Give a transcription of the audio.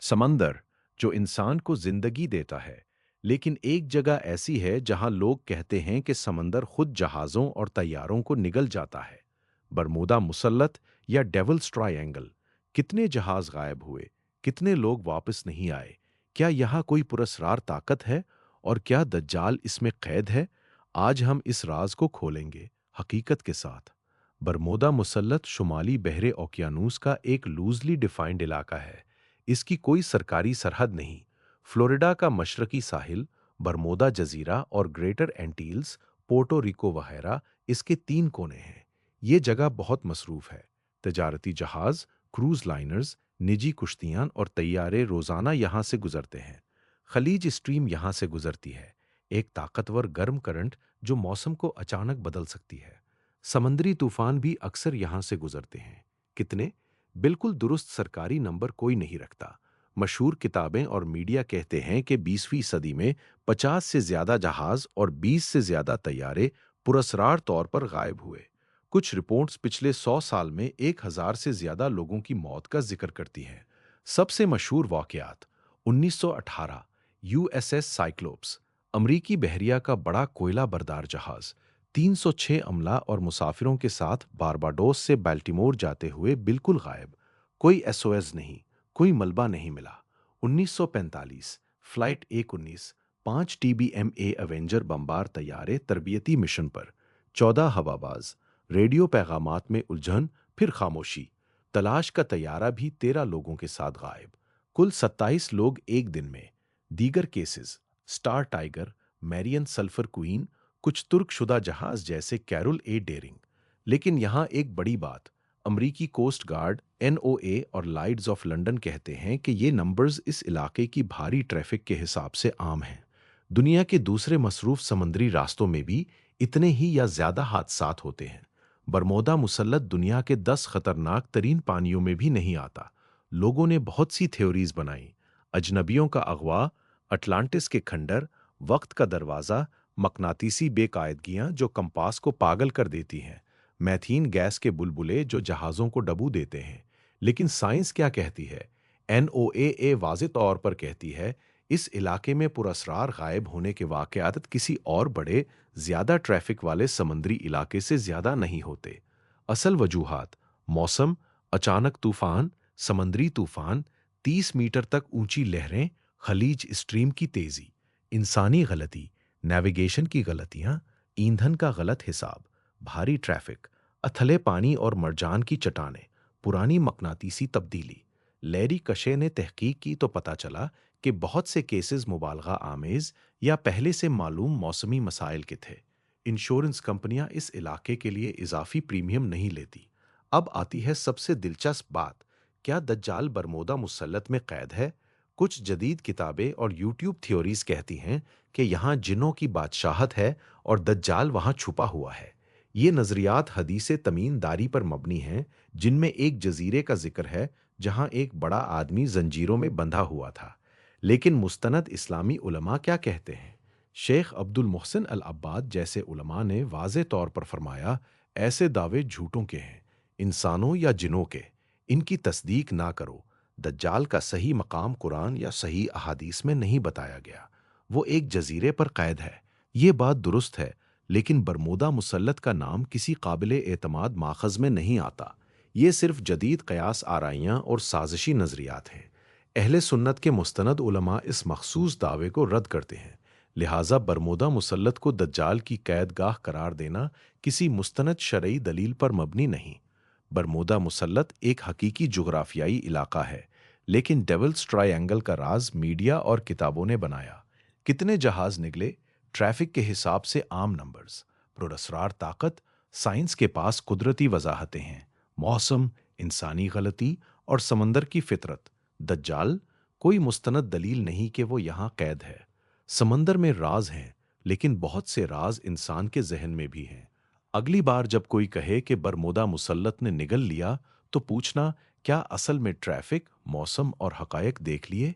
समंदर जो इंसान को जिंदगी देता है, लेकिन एक जगह ऐसी है जहां लोग कहते हैं कि समंदर खुद जहाज़ों और तैयारों को निगल जाता है। बरमूदा मुसल्लत या डेविल्स ट्रायंगल। कितने जहाज गायब हुए, कितने लोग वापस नहीं आए? क्या यहाँ कोई पुरस्रार ताकत है, और क्या दज्जाल इसमें कैद है? आज हम इस राज को खोलेंगे, हकीकत के साथ। बरमूदा मुसल्लत शुमाली बहरे ओकियानूस का एक लूजली डिफाइंड इलाका है। इसकी कोई सरकारी सरहद नहीं। फ्लोरिडा का मशरकी साहिल, बरमूदा जजीरा और ग्रेटर एंटील्स, पोर्टो रिको वगैरह इसके तीन कोने हैं। ये जगह बहुत मसरूफ है। तजारती जहाज, क्रूज लाइनर्स, निजी कुश्तियां और तैयारे रोजाना यहाँ से गुजरते हैं। खलीज स्ट्रीम यहाँ से गुजरती है, एक ताकतवर गर्म करंट जो मौसम को अचानक बदल सकती है। समंदरी तूफान भी अक्सर यहाँ से गुजरते हैं। कितने? बिल्कुल दुरुस्त सरकारी नंबर कोई नहीं रखता। मशहूर किताबें और मीडिया कहते हैं कि 20वीं सदी में 50 से ज्यादा जहाज और 20 से ज्यादा तैयारे पुरस्रार तौर पर गायब हुए। कुछ रिपोर्ट्स पिछले 100 साल में 1000 से ज्यादा लोगों की मौत का जिक्र करती हैं। सबसे मशहूर वाकयात: 1918 यूएसएस साइक्लोप्स, अमरीकी बहरिया का बड़ा कोयला बरदार जहाज, 306 अमला और मुसाफिरों के साथ बारबाडोस से बाल्टीमोर जाते हुए बिल्कुल गायब। कोई एसओएस नहीं, कोई मलबा नहीं मिला। 1945 फ्लाइट 119, 5 टीबीएमए एवेंजर बमबार तैयारे तरबियती मिशन पर, 14 हवाबाज, रेडियो पैगामात में उलझन, फिर खामोशी। तलाश का तैयारा भी 13 लोगों के साथ गायब। कुल 27 लोग एक दिन में। दीगर cases: Star Tiger, Marine Sulphur Queen, कुछ तुर्क शुदा जहाज जैसे कैरोल ए डेरिंग। लेकिन यहाँ एक बड़ी बात: अमरीकी कोस्ट गार्ड, एनओए और लाइट्स ऑफ लंदन कहते हैं कि ये नंबर्स इस इलाके की भारी ट्रैफिक के हिसाब से आम हैं। दुनिया के दूसरे मसरूफ समंदरी रास्तों में भी इतने ही या ज्यादा हादसात होते हैं। बरमोदा मुसल्लत दुनिया के 10 खतरनाक तरीन पानियों में भी नहीं आता। लोगों ने बहुत सी थ्योरीज बनाई: अजनबियों का अगवा, अटलांटिस के खंडर, वक्त का दरवाज़ा, मकनातीसी बेकायदगियां जो कंपास को पागल कर देती हैं, मैथीन गैस के बुलबुले जो जहाज़ों को डबू देते हैं। लेकिन साइंस क्या कहती है? एनओएए वाज़े तौर पर कहती है, इस इलाके में पुरस्रार गायब होने के वाक़यात किसी और बड़े, ज़्यादा ट्रैफिक वाले समंदरी इलाके से ज़्यादा नहीं होते। असल वजूहात: मौसम, अचानक तूफान, समंदरी तूफान, 30 मीटर तक ऊंची लहरें, खलीज स्ट्रीम की तेज़ी, इंसानी गलती, नेविगेशन की गलतियां, ईंधन का गलत हिसाब, भारी ट्रैफिक, अथले पानी और मरजान की चट्टानें, पुरानी मकनातीसी तब्दीली। लैरी कशे ने तहकीक की तो पता चला कि बहुत से केसेस मुबालगा आमेज या पहले से मालूम मौसमी मसाइल के थे। इंश्योरेंस कंपनियां इस इलाके के लिए इजाफी प्रीमियम नहीं लेती। अब आती है सबसे दिलचस्प बात: क्या दज्जाल बरमूदा मुसल्लत में कैद है? कुछ जदीद किताबें और यूट्यूब थ्योरीज कहती हैं कि यहाँ जिन्नों की बादशाहत है और दज्जाल वहाँ छुपा हुआ है। ये नज़रियात हदीसे तमीनदारी पर मबनी हैं, जिनमें एक जजीरे का जिक्र है जहाँ एक बड़ा आदमी जंजीरों में बंधा हुआ था। लेकिन मुस्तनद इस्लामी उलमा क्या कहते हैं? शेख अब्दुल मोहसिन अल अब्बाद जैसे उलमा ने वाज़े तौर पर फरमाया, ऐसे दावे झूठों के हैं, इंसानों या जिनों के। इनकी तस्दीक ना करो। दज्जाल का सही मकाम कुरान या सही अहादीस में नहीं बताया गया। वो एक जजीरे पर कैद है, ये बात दुरुस्त है, लेकिन बरमूदा मुसल्लत का नाम किसी काबिले एतमाद माखज़ में नहीं आता। ये सिर्फ जदीद कयास आराइयाँ और साजिशी नज़रियात हैं। अहले सुन्नत के मुस्तनद उलमा इस मखसूस दावे को रद्द करते हैं। लिहाजा बरमूदा मुसल्लत को दज्जाल की कैदगाह करार देना किसी मुस्तनद शरई दलील पर मबनी नहीं। बरमूदा मुसल्लत एक हकीकी जुग्राफियाई इलाका है, लेकिन डेविल्स ट्रायंगल का राज मीडिया और किताबों ने बनाया। कितने जहाज निकले? ट्रैफिक के हिसाब से आम नंबर्स। पुरस्रार ताकत: साइंस के पास कुदरती वजाहतें हैं। मौसम, इंसानी गलती और समंदर की फितरत। दज्जाल? कोई मुस्तनद दलील नहीं कि वो यहाँ कैद है। समंदर में राज हैं, लेकिन बहुत से राज इंसान के जहन में भी हैं। अगली बार जब कोई कहे कि बरमूदा मुसल्लत ने निगल लिया, तो पूछना, क्या असल में ट्रैफिक, मौसम और हकायक देख लिए?